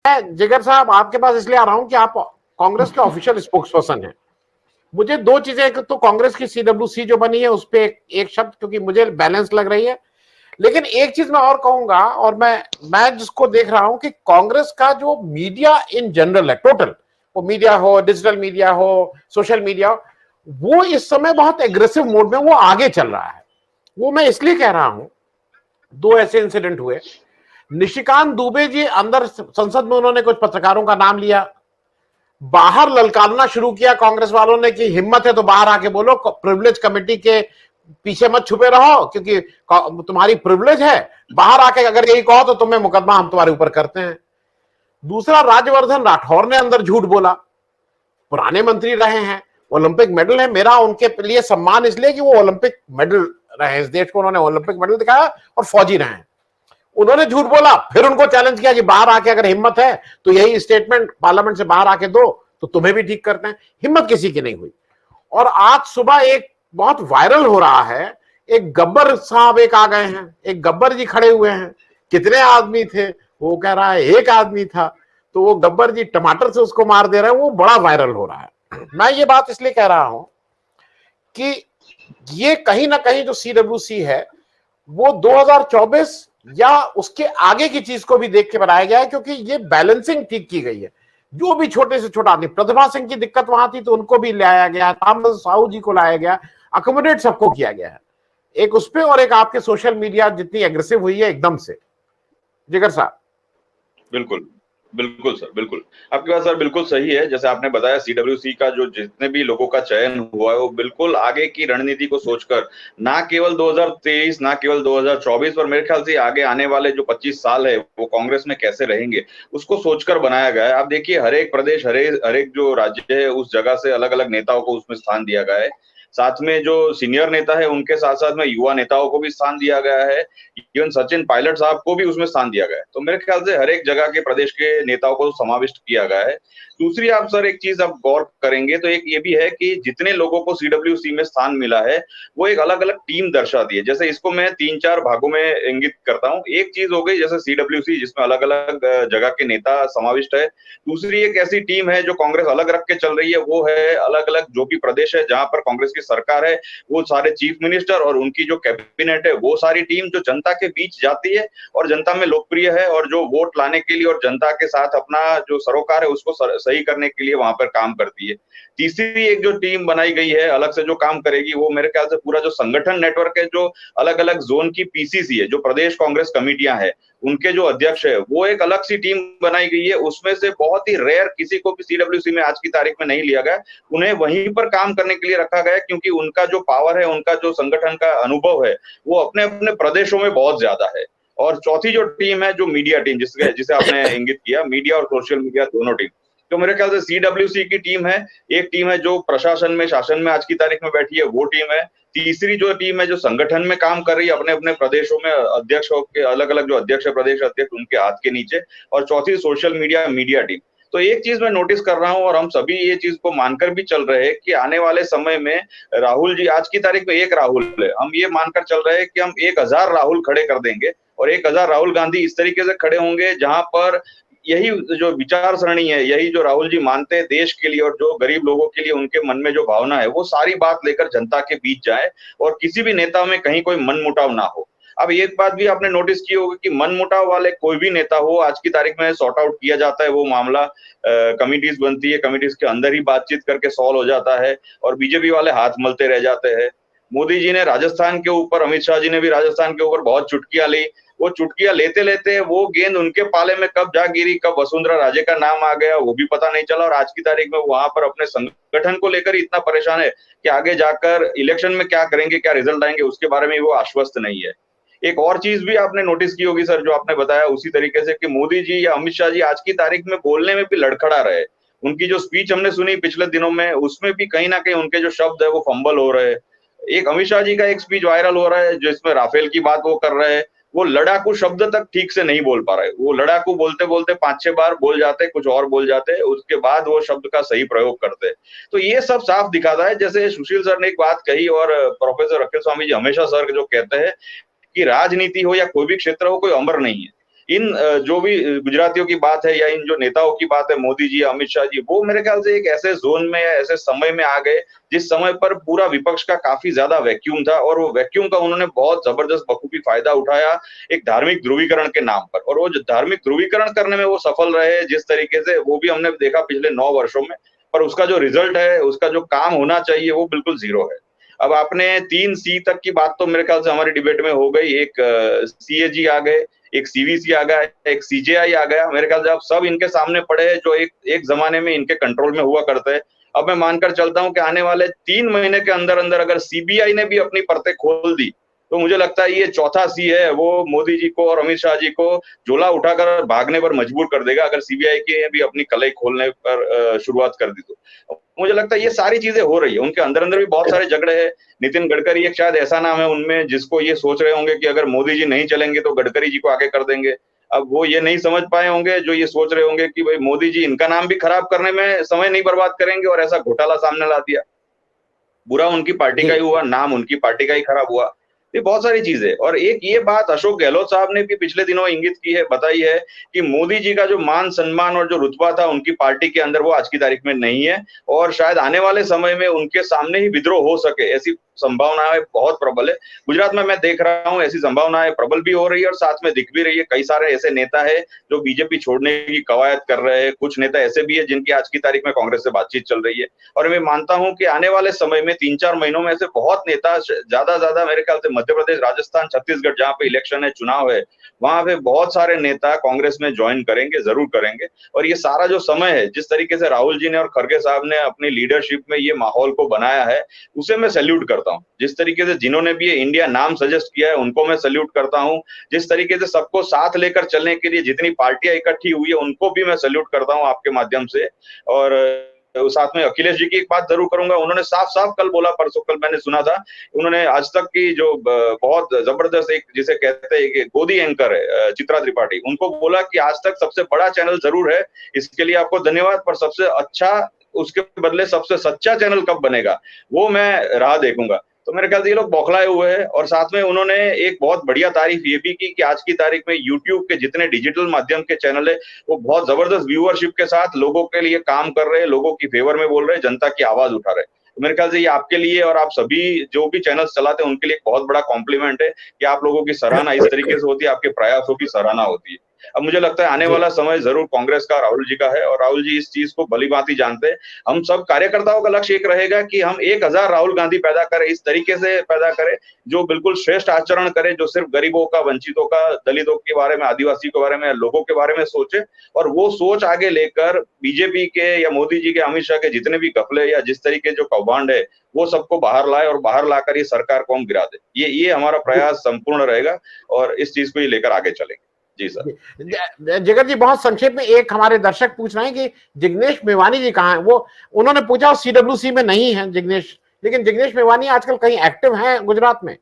मैं जिगर साहब आपके पास इसलिए आ रहा हूं कि आप कांग्रेस के ऑफिशियल स्पोक्स पर्सन हैं। मुझे दो चीजें, एक तो कांग्रेस की सीडब्ल्यूसी जो बनी है उस पर एक शब्द, क्योंकि मुझे बैलेंस लग रही है। लेकिन एक चीज मैं और कहूंगा, और मैं जिसको देख रहा हूं कि कांग्रेस का जो मीडिया इन जनरल है, टोटल वो मीडिया हो, डिजिटल मीडिया हो, सोशल मीडिया हो, वो इस समय बहुत एग्रेसिव मोड में वो आगे चल रहा है। वो मैं इसलिए कह रहा हूं, दो ऐसे इंसिडेंट हुए। निशिकांत दुबे जी अंदर संसद में, उन्होंने कुछ पत्रकारों का नाम लिया, बाहर ललकारना शुरू किया कांग्रेस वालों ने कि हिम्मत है तो बाहर आके बोलो, प्रिविलेज कमेटी के पीछे मत छुपे रहो क्योंकि तुम्हारी प्रिविलेज है, बाहर आके अगर यही कहो तो तुम्हें मुकदमा हम तुम्हारे ऊपर करते हैं। दूसरा, राज्यवर्धन राठौर ने अंदर झूठ बोला, पुराने मंत्री रहे हैं, ओलंपिक मेडल है, मेरा उनके लिए सम्मान इसलिए कि वो ओलंपिक मेडल रहे, इस देश को उन्होंने ओलंपिक मेडल दिखाया, और फौजी रहे हैं। उन्होंने झूठ बोला, फिर उनको चैलेंज किया कि बाहर आके अगर हिम्मत है तो यही स्टेटमेंट पार्लियामेंट से बाहर आके दो तो तुम्हें भी ठीक करते हैं। हिम्मत किसी की नहीं हुई। और आज सुबह एक बहुत वायरल हो रहा है, एक गब्बर साहब एक आ गए हैं, एक गब्बर जी खड़े हुए हैं, कितने आदमी थे, वो कह रहा है एक आदमी था, तो वो गब्बर जी टमाटर से उसको मार दे रहे हैं, वो बड़ा वायरल हो रहा है। मैं ये बात इसलिए कह रहा हूं कि ये कहीं ना कहीं जो सीडब्ल्यूसी है वो 2024 या उसके आगे की चीज को भी देख के बनाया गया है, क्योंकि ये बैलेंसिंग ठीक की गई है। जो भी छोटे से छोटा आदमी, प्रतिभा सिंह की दिक्कत वहां थी तो उनको भी लाया गया, तामल साहू जी को लाया गया, अकोमोडेट सबको किया गया है। एक उस पे और एक आपके सोशल मीडिया जितनी एग्रेसिव हुई है एकदम से। जिगर साहब। बिल्कुल बिल्कुल सर, बिल्कुल आपकी बात सर बिल्कुल सही है। जैसे आपने बताया सीडब्ल्यूसी का जो जितने भी लोगों का चयन हुआ है वो बिल्कुल आगे की रणनीति को सोचकर, ना केवल 2023 ना केवल 2024 पर, मेरे ख्याल से आगे आने वाले जो 25 साल है वो कांग्रेस में कैसे रहेंगे उसको सोचकर बनाया गया है। आप देखिए हर एक प्रदेश, हर एक जो राज्य है उस जगह से अलग अलग नेताओं को उसमें स्थान दिया गया है। साथ में जो सीनियर नेता है उनके साथ साथ में युवा नेताओं को भी स्थान दिया गया है। इवन सचिन पायलट साहब को भी उसमें स्थान दिया गया है। तो मेरे ख्याल से हर एक जगह के प्रदेश के नेताओं को समाविष्ट किया गया है। दूसरी आप सर एक चीज आप गौर करेंगे तो एक ये भी है कि जितने लोगों को सीडब्ल्यूसी में स्थान मिला है वो एक अलग अलग टीम दर्शाती है। जैसे इसको मैं 3-4 भागों में इंगित करता हूँ। एक चीज हो गई जैसे सीडब्ल्यूसी जिसमें अलग अलग जगह के नेता समाविष्ट है। दूसरी एक ऐसी टीम है जो कांग्रेस अलग रख के चल रही है, वो है अलग अलग जो भी प्रदेश है जहां पर कांग्रेस की सरकार है, वो सारे चीफ मिनिस्टर और उनकी जो कैबिनेट है, वो सारी टीम जो जनता के बीच जाती है और जनता में लोकप्रिय है और जो वोट लाने के लिए और जनता के साथ अपना जो सरोकार है उसको सही करने के लिए वहां पर काम करती है। तीसरी एक जो टीम बनाई गई है अलग से जो काम करेगी, वो मेरे ख्याल से पूरा जो संगठन नेटवर्क है, जो अलग अलग जोन की पीसीसी है, जो प्रदेश कांग्रेस कमेटियां हैं, उनके जो अध्यक्ष है, वो एक अलग सी टीम बनाई गई है। उसमें से बहुत ही रेयर किसी को भी सीडब्ल्यूसी में आज की तारीख में नहीं लिया गया। उन्हें वहीं पर काम करने के लिए रखा गया क्योंकि उनका जो पावर है, उनका जो संगठन का अनुभव है, वो अपने अपने प्रदेशों में बहुत ज्यादा है। और चौथी जो टीम है, जो मीडिया टीम, जिसे आपने इंगित किया, मीडिया और सोशल मीडिया दोनों टीम, तो मेरे ख्याल से सीडब्ल्यूसी की टीम है। एक टीम है जो प्रशासन में, शासन में आज की तारीख में बैठी है, वो टीम है। तीसरी जो टीम है जो संगठन में काम कर रही है अपने अपने प्रदेशों में, अध्यक्षों के अलग अलग जो अध्यक्ष है, प्रदेश अध्यक्ष, उनके हाथ के नीचे। और चौथी सोशल मीडिया मीडिया टीम। तो एक चीज मैं नोटिस कर रहा हूं और हम सभी ये चीज को मानकर भी चल रहे हैं कि आने वाले समय में राहुल जी, आज की तारीख में एक राहुल है, हम ये मानकर चल रहे हैं कि हम 1000 राहुल खड़े कर देंगे और 1000 राहुल गांधी इस तरीके से खड़े होंगे जहां पर यही जो विचार सरणी है, यही जो राहुल जी मानते हैं देश के लिए और जो गरीब लोगों के लिए उनके मन में जो भावना है, वो सारी बात लेकर जनता के बीच जाए और किसी भी नेता में कहीं कोई मनमुटाव ना हो। अब एक बात भी आपने नोटिस की होगी कि मनमुटाव वाले कोई भी नेता हो, आज की तारीख में सॉर्ट आउट किया जाता है वो मामला, कमिटीज बनती है, कमिटीज के अंदर ही बातचीत करके सॉल्व हो जाता है और बीजेपी वाले हाथ मलते रह जाते हैं। मोदी जी ने राजस्थान के ऊपर, अमित शाह जी ने भी राजस्थान के ऊपर बहुत चुटकियां ली। वो चुटकियां लेते लेते वो गेंद उनके पाले में कब जा गिरी, कब वसुंधरा राजे का नाम आ गया, वो भी पता नहीं चला। और आज की तारीख में वहां पर अपने संगठन को लेकर इतना परेशान है कि आगे जाकर इलेक्शन में क्या करेंगे, क्या रिजल्ट आएंगे, उसके बारे में वो आश्वस्त नहीं है। एक और चीज भी आपने नोटिस की होगी सर, जो आपने बताया उसी तरीके से, कि मोदी जी या अमित शाह जी आज की तारीख में बोलने में भी लड़खड़ा रहे। उनकी जो स्पीच हमने सुनी पिछले दिनों में, उसमें भी कहीं ना कहीं उनके जो शब्द है वो फंबल हो रहे हैं। एक अमित शाह जी का एक स्पीच वायरल हो रहा है जिसमें राफेल की बात वो कर रहे हैं, वो लड़ाकू शब्द तक ठीक से नहीं बोल पा रहे। वो लड़ाकू बोलते बोलते 5-6 बार बोल जाते, कुछ और बोल जाते, उसके बाद वो शब्द का सही प्रयोग करते। तो ये सब साफ दिखाता है, जैसे सुशील सर ने एक बात कही और प्रोफेसर अखिल स्वामी जी हमेशा सर जो कहते हैं कि राजनीति हो या कोई भी क्षेत्र हो, कोई अमर नहीं है। इन जो भी गुजरातियों की बात है या इन जो नेताओं की बात है, मोदी जी, अमित शाह जी, वो मेरे ख्याल से एक ऐसे जोन में या ऐसे समय में आ गए जिस समय पर पूरा विपक्ष का काफी ज्यादा वैक्यूम था, और वो वैक्यूम का उन्होंने बहुत जबरदस्त बखूबी फायदा उठाया एक धार्मिक ध्रुवीकरण के नाम पर, और वो जो धार्मिक ध्रुवीकरण करने में वो सफल रहे जिस तरीके से, वो भी हमने देखा पिछले 9 वर्षों में। पर उसका जो रिजल्ट है, उसका जो काम होना चाहिए, वो बिल्कुल जीरो है। अब आपने 3 सी तक की बात तो मेरे ख्याल से हमारी डिबेट में हो गई। एक सीएजी आ गए, एक सीवीसी आ गया, एक सीजेआई आ गया। मेरे ख्याल से अब सब इनके सामने पड़े हैं जो एक एक जमाने में इनके कंट्रोल में हुआ करते हैं। अब मैं मानकर चलता हूं कि आने वाले 3 महीने के अंदर अंदर अगर सीबीआई ने भी अपनी परतें खोल दी, तो मुझे लगता है ये चौथा सी है, वो मोदी जी को और अमित शाह जी को झोला उठाकर भागने पर मजबूर कर देगा, अगर सीबीआई की भी अपनी कलई खोलने पर शुरुआत कर दी तो। मुझे लगता है ये सारी चीजें हो रही है, उनके अंदर अंदर भी बहुत सारे झगड़े हैं। नितिन गडकरी एक शायद ऐसा नाम है उनमें जिसको ये सोच रहे होंगे कि अगर मोदी जी नहीं चलेंगे तो गडकरी जी को आगे कर देंगे। अब वो ये नहीं समझ पाए होंगे, जो ये सोच रहे होंगे कि भाई मोदी जी इनका नाम भी खराब करने में समय नहीं बर्बाद करेंगे और ऐसा घोटाला सामने ला दिया। बुरा उनकी पार्टी का जी ही हुआ, नाम उनकी पार्टी का ही खराब हुआ। ये बहुत सारी चीजें, और एक ये बात अशोक गहलोत साहब ने भी पिछले दिनों इंगित की है, बताई है कि मोदी जी का जो मान सम्मान और जो रुतबा था उनकी पार्टी के अंदर, वो आज की तारीख में नहीं है, और शायद आने वाले समय में उनके सामने ही विद्रोह हो सके, ऐसी संभावनाएं बहुत प्रबल है। गुजरात में मैं देख रहा हूं ऐसी संभावनाएं प्रबल भी हो रही है और साथ में दिख भी रही है। कई सारे ऐसे नेता है जो बीजेपी छोड़ने की कवायद कर रहे हैं, कुछ नेता ऐसे भी है जिनकी आज की तारीख में कांग्रेस से बातचीत चल रही है। और मैं मानता हूं कि आने वाले समय में 3-4 महीनों में ऐसे बहुत नेता, ज्यादा मेरे ख्याल से मध्य प्रदेश, राजस्थान, छत्तीसगढ़ जहां पे इलेक्शन है, चुनाव है, वहां पे बहुत सारे नेता कांग्रेस में ज्वाइन करेंगे, जरूर करेंगे। और ये सारा जो समय है, जिस तरीके से राहुल जी ने और खड़गे साहब ने अपनी लीडरशिप में ये माहौल को बनाया है, उसे मैं सैल्यूट करता हूं। जिस तरीके से जिन्होंने भी ये इंडिया नाम सजेस्ट किया है, उनको मैं सैल्यूट करता हूं। जिस तरीके से सबको साथ लेकर चलने के लिए जितनी पार्टियां इकट्ठी हुई है, उनको भी मैं सैल्यूट करता हूं आपके माध्यम से। और साथ में अखिलेश जी की एक बात जरूर करूंगा, उन्होंने साफ साफ कल बोला, परसों कल मैंने सुना था, उन्होंने आज तक की जो बहुत जबरदस्त एक जिसे कहते हैं कि गोदी एंकर है चित्रा त्रिपाठी, उनको बोला कि आज तक सबसे बड़ा चैनल जरूर है, इसके लिए आपको धन्यवाद, पर सबसे अच्छा, उसके बदले सबसे सच्चा चैनल कब बनेगा वो मैं राह देखूंगा। तो मेरे ख्याल से ये लोग बौखलाए हुए हैं। और साथ में उन्होंने एक बहुत बढ़िया तारीफ ये भी की कि आज की तारीख में यूट्यूब के जितने डिजिटल माध्यम के चैनल है, वो बहुत जबरदस्त व्यूअरशिप के साथ लोगों के लिए काम कर रहे हैं, लोगों की फेवर में बोल रहे हैं, जनता की आवाज उठा रहे हैं। तो मेरे ख्याल से ये आपके लिए और आप सभी जो भी चैनल्स चलाते हैं उनके लिए एक बहुत बड़ा कॉम्प्लीमेंट है कि आप लोगों की सराहना इस तरीके से होती है, आपके प्रयासों की सराहना होती है। अब मुझे लगता है आने जी वाला समय जरूर कांग्रेस का, राहुल जी का है, और राहुल जी इस चीज को भलीभांति जानते हैं। हम सब कार्यकर्ताओं का लक्ष्य एक रहेगा कि हम 1000 राहुल गांधी पैदा करें, इस तरीके से पैदा करें जो बिल्कुल श्रेष्ठ आचरण करे, जो सिर्फ गरीबों का, वंचितों का, दलितों के बारे में, आदिवासी के बारे में, लोगों के बारे में सोचे, और वो सोच आगे लेकर बीजेपी के या मोदी जी के, अमित शाह के जितने भी घपले या जिस तरीके जो कौभांड है, वो सबको बाहर लाए और बाहर लाकर ये सरकार को हम गिरा दे। ये हमारा प्रयास संपूर्ण रहेगा और इस चीज को ये लेकर आगे चलेंगे। जी सर। जिगर जी, बहुत संक्षेप में, एक हमारे दर्शक पूछ रहे हैं कि जिग्नेश मेवानी जी कहाँ हैं। वो उन्होंने पूछा सीडब्ल्यूसी में नहीं है जिग्नेश, लेकिन जिग्नेश मेवानी आजकल कहीं एक्टिव हैं गुजरात में,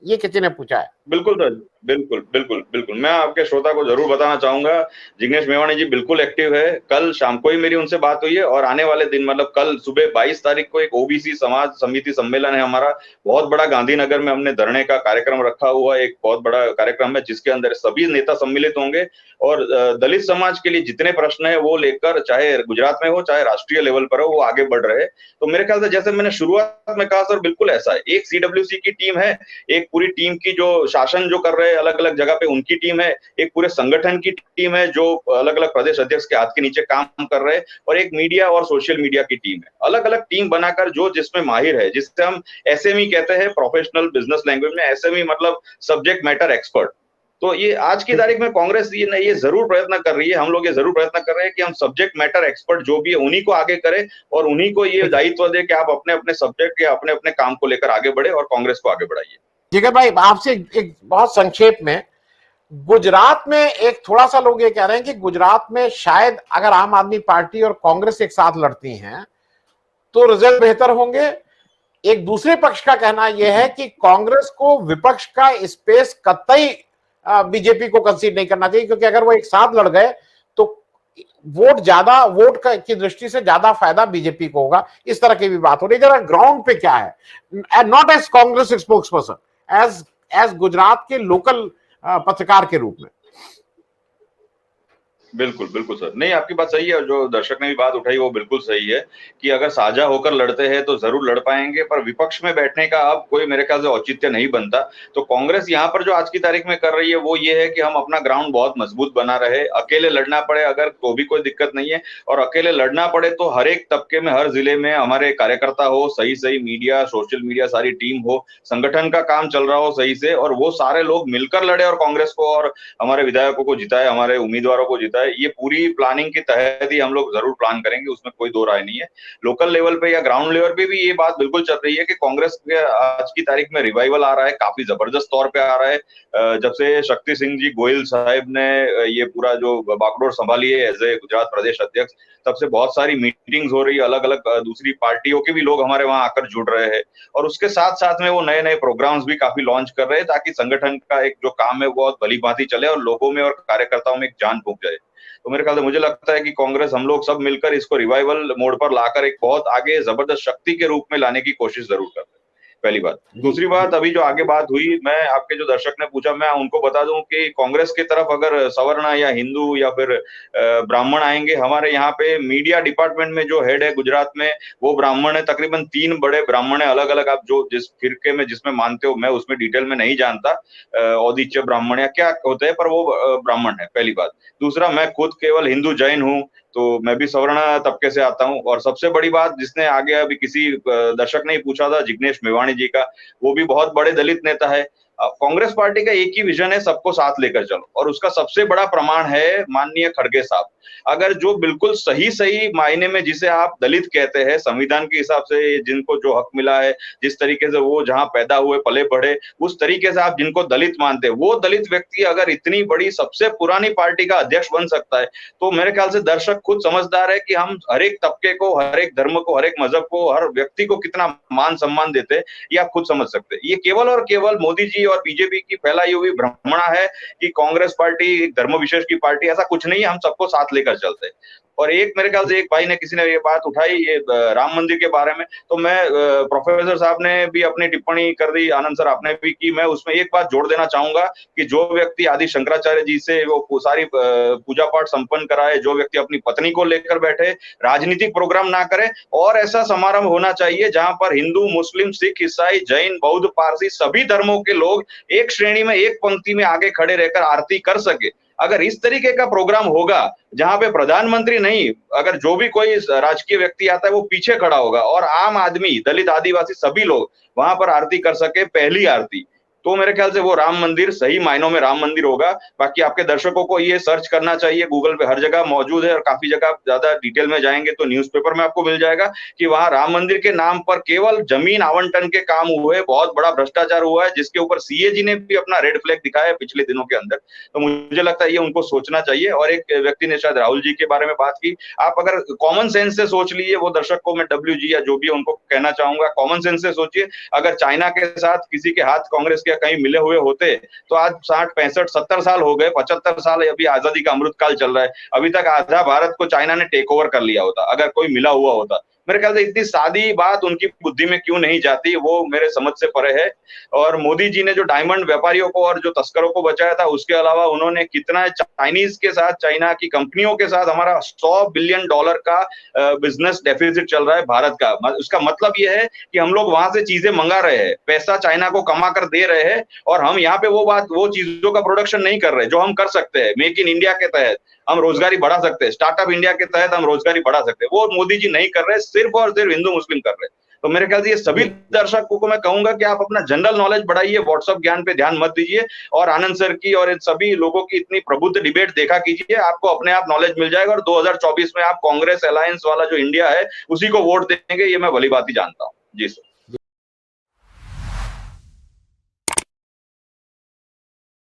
ये किसी ने पूछा है। बिल्कुल सर, बिल्कुल मैं आपके श्रोता को जरूर बताना चाहूंगा, जिग्नेश मेवानी जी बिल्कुल एक्टिव है। कल शाम को ही मेरी उनसे बात हुई है, और आने वाले दिन मतलब कल सुबह 22 तारीख को एक ओबीसी समाज समिति सम्मेलन है हमारा, बहुत बड़ा, गांधीनगर में हमने धरने का कार्यक्रम रखा हुआ, एक बहुत बड़ा कार्यक्रम है जिसके अंदर सभी नेता सम्मिलित होंगे, और दलित समाज के लिए जितने प्रश्न है वो लेकर, चाहे गुजरात में हो चाहे राष्ट्रीय लेवल पर हो, वो आगे बढ़ रहे। तो मेरे ख्याल से जैसे मैंने शुरुआत में कहा सर, बिल्कुल ऐसा है, एक सीडब्ल्यूसी की टीम है, एक पूरी टीम की जो शासन जो कर रहे हैं अलग अलग जगह पे उनकी टीम है, एक पूरे संगठन की टीम है जो अलग अलग प्रदेश अध्यक्ष के हाथ के नीचे काम कर रहे हैं, और एक मीडिया और सोशल मीडिया की टीम है। अलग अलग टीम बनाकर जो जिसमें माहिर है, जिससे हम एसएमई कहते हैं, प्रोफेशनल बिजनेस लैंग्वेज में एसएमई मतलब सब्जेक्ट मैटर एक्सपर्ट। तो ये आज की तारीख में कांग्रेस ये जरूर प्रयत्न कर रही है, हम लोग ये जरूर प्रयत्न कर रहे हैं कि हम सब्जेक्ट मैटर एक्सपर्ट जो भी है उन्हीं को आगे करें, और उन्हीं को ये दायित्व दे कि आप अपने अपने सब्जेक्ट या अपने अपने काम को लेकर आगे बढ़े और कांग्रेस को आगे बढ़ाइए। जिगर भाई, आपसे एक बहुत संक्षेप में, गुजरात में एक थोड़ा सा लोग ये कह रहे हैं कि गुजरात में शायद अगर आम आदमी पार्टी और कांग्रेस एक साथ लड़ती हैं तो रिजल्ट बेहतर होंगे। एक दूसरे पक्ष का कहना यह है कि कांग्रेस को विपक्ष का स्पेस कतई बीजेपी को कंसीड नहीं करना चाहिए, क्योंकि अगर वो एक साथ लड़ गए तो वोट की दृष्टि से ज्यादा फायदा बीजेपी को होगा। इस तरह की भी बात हो रही है। जरा ग्राउंड पे क्या है, not as Congress spokesperson, as Gujarat के लोकल पत्रकार के रूप में। बिल्कुल, बिल्कुल सर। नहीं, आपकी बात सही है और जो दर्शक ने भी बात उठाई वो बिल्कुल सही है कि अगर साझा होकर लड़ते हैं तो ज़रूर लड़ पाएँगे, पर विपक्ष में बैठने का अब कोई मेरे ख्याल से औचित्य नहीं बनता। तो कांग्रेस यहाँ पर जो आज की तारीख में कर रही है वो ये है कि हम अपना ग्राउंड बहुत मजबूत बना रहे, अकेले लड़ना पड़े अगर तो भी कोई दिक्कत नहीं है और अकेले लड़ना पड़े तो हर एक तबके में, हर जिले में हमारे कार्यकर्ता हो, सही-सही मीडिया, सोशल मीडिया सारी टीम हो, संगठन का काम चल रहा हो सही से और वो सारे लोग मिलकर लड़े और कांग्रेस को और हमारे विधायकों को जिताए, हमारे उम्मीदवारों को जिताए। ये पूरी प्लानिंग के तहत ही हम लोग जरूर प्लान करेंगे, उसमें कोई दो राय नहीं है। लोकल लेवल पे या ग्राउंड लेवल पे भी ये बात बिल्कुल चल रही है कि कांग्रेस के आज की तारीख में रिवाइवल आ रहा है, काफी जबरदस्त तौर पे आ रहा है। जब से शक्ति सिंह जी गोयल साहब ने ये पूरा जो बागडोर संभाली है एज ए गुजरात प्रदेश अध्यक्ष, तब से बहुत सारी मीटिंग्स हो रही है, अलग अलग दूसरी पार्टियों के भी लोग हमारे वहां आकर जुड़ रहे हैं और उसके साथ साथ में वो नए नए प्रोग्राम्स भी काफी लॉन्च कर रहे हैं ताकि संगठन का एक जो काम है वो बहुत भली भांति चले और लोगों में और कार्यकर्ताओं में एक जान फूंक जाए। तो मेरे ख्याल से मुझे लगता है कि कांग्रेस हम लोग सब मिलकर इसको रिवाइवल मोड पर लाकर एक बहुत आगे जबरदस्त शक्ति के रूप में लाने की कोशिश जरूर करते हैं। पहली बात। दूसरी बात, अभी जो आगे बात हुई, मैं आपके जो दर्शक ने पूछा मैं उनको बता दूं कि कांग्रेस की तरफ अगर सवर्ण या हिंदू या फिर ब्राह्मण आएंगे, हमारे यहाँ पे मीडिया डिपार्टमेंट में जो हेड है गुजरात में वो ब्राह्मण है, तकरीबन 3 बड़े ब्राह्मण है अलग अलग, आप जो जिस फिरके में जिसमें मानते हो, मैं उसमें डिटेल में नहीं जानता औदिच्य ब्राह्मण या क्या होते हैं, पर वो ब्राह्मण है, पहली बात। दूसरा, मैं खुद केवल हिंदू जैन हूँ, तो मैं भी सवर्ण तबके से आता हूँ और सबसे बड़ी बात जिसने आगे अभी किसी दर्शक ने ही पूछा था, जिग्नेश मेवाणी जी का, वो भी बहुत बड़े दलित नेता है। कांग्रेस पार्टी का एक ही विजन है, सबको साथ लेकर चलो, और उसका सबसे बड़ा प्रमाण है माननीय खड़गे साहब। अगर जो बिल्कुल सही सही मायने में जिसे आप दलित कहते हैं, संविधान के हिसाब से जिनको जो हक मिला है, जिस तरीके से वो जहां पैदा हुए पले बढ़े, उस तरीके से आप जिनको दलित मानते हैं, वो दलित व्यक्ति अगर इतनी बड़ी सबसे पुरानी पार्टी का अध्यक्ष बन सकता है, तो मेरे ख्याल से दर्शक खुद समझदार है कि हम हर एक तबके को, हर एक धर्म को, हर एक मजहब को, हर व्यक्ति को कितना मान सम्मान देते हैं, ये आप खुद समझ सकते हैं। ये केवल और केवल मोदी जी और बीजेपी की फैलाई हुई भ्रमणा है कि कांग्रेस पार्टी धर्म विशेष की पार्टी, ऐसा कुछ नहीं है, हम सबको साथ लेकर चलते हैं। और एक मेरे ख्याल से एक भाई ने, किसी ने ये बात उठाई ये राम मंदिर के बारे में, तो मैं प्रोफेसर साहब ने भी अपनी टिप्पणी कर दी, आनंद सर आपने भी की, मैं उसमें एक बात जोड़ देना चाहूंगा कि जो व्यक्ति आदि शंकराचार्य जी से वो सारी पूजा पाठ संपन्न कराए, जो व्यक्ति अपनी पत्नी को लेकर बैठे, राजनीतिक प्रोग्राम ना करे, और ऐसा समारंभ होना चाहिए जहां पर हिंदू, मुस्लिम, सिख, ईसाई, जैन, बौद्ध, पारसी सभी धर्मों के लोग एक श्रेणी में, एक पंक्ति में आगे खड़े रहकर आरती कर सके। अगर इस तरीके का प्रोग्राम होगा जहां पे प्रधानमंत्री नहीं, अगर जो भी कोई राजकीय व्यक्ति आता है वो पीछे खड़ा होगा और आम आदमी, दलित, आदिवासी सभी लोग वहां पर आरती कर सके, पहली आरती, तो मेरे ख्याल से वो राम मंदिर सही मायनों में राम मंदिर होगा। बाकी आपके दर्शकों को ये सर्च करना चाहिए, गूगल पे हर जगह मौजूद है और काफी जगह आप ज्यादा डिटेल में जाएंगे तो न्यूज़पेपर में आपको मिल जाएगा कि वहां राम मंदिर के नाम पर केवल जमीन आवंटन के काम हुए, बहुत बड़ा भ्रष्टाचार हुआ है, जिसके ऊपर सीएजी ने भी अपना रेड फ्लैग दिखाया है पिछले दिनों के अंदर। तो मुझे लगता है ये उनको सोचना चाहिए। और एक व्यक्ति ने शायद राहुल जी के बारे में बात की, आप अगर कॉमन सेंस से सोच लीजिए, वो दर्शक को मैं डब्ल्यू जी या जो भी उनको कहना चाहूंगा, कॉमन सेंस से सोचिए, अगर चाइना के साथ किसी के हाथ कांग्रेस के कहीं मिले हुए होते तो आज 60, 65, 70 साल हो गए, 75 साल अभी आजादी का अमृत काल चल रहा है, अभी तक आधा भारत को चाइना ने टेक ओवर कर लिया होता अगर कोई मिला हुआ होता। मेरे ख्याल से इतनी सादी बात उनकी बुद्धि में क्यों नहीं जाती, वो मेरे समझ से परे है। और मोदी जी ने जो डायमंड व्यापारियों को और जो तस्करों को बचाया था, उसके अलावा उन्होंने कितना चाइनीज के साथ, चाइना की कंपनियों के साथ हमारा $100 बिलियन का बिजनेस डेफिसिट चल रहा है भारत का। उसका मतलब ये है कि हम लोग वहां से चीजें मंगा रहे हैं, पैसा चाइना को कमा कर दे रहे हैं और हम यहाँ पे वो चीजों का प्रोडक्शन नहीं कर रहे जो हम कर सकते हैं। मेक इन इंडिया के तहत हम रोजगारी बढ़ा सकते हैं, स्टार्टअप इंडिया के तहत हम रोजगारी बढ़ा सकते हैं, वो मोदी जी नहीं कर रहे, सिर्फ और सिर्फ हिंदू मुस्लिम कर रहे हैं। तो मेरे ख्याल से ये सभी दर्शकों को मैं कहूंगा कि आप अपना जनरल नॉलेज बढ़ाइए, व्हाट्सएप ज्ञान पे ध्यान मत दीजिए, और आनंद सर की और इन सभी लोगों की इतनी प्रबुद्ध डिबेट देखा कीजिए, आपको अपने आप नॉलेज मिल जाएगा और 2024 में आप कांग्रेस अलायंस वाला जो इंडिया है उसी को वोट देंगे, ये मैं भली बात ही जानता हूँ। जी सर।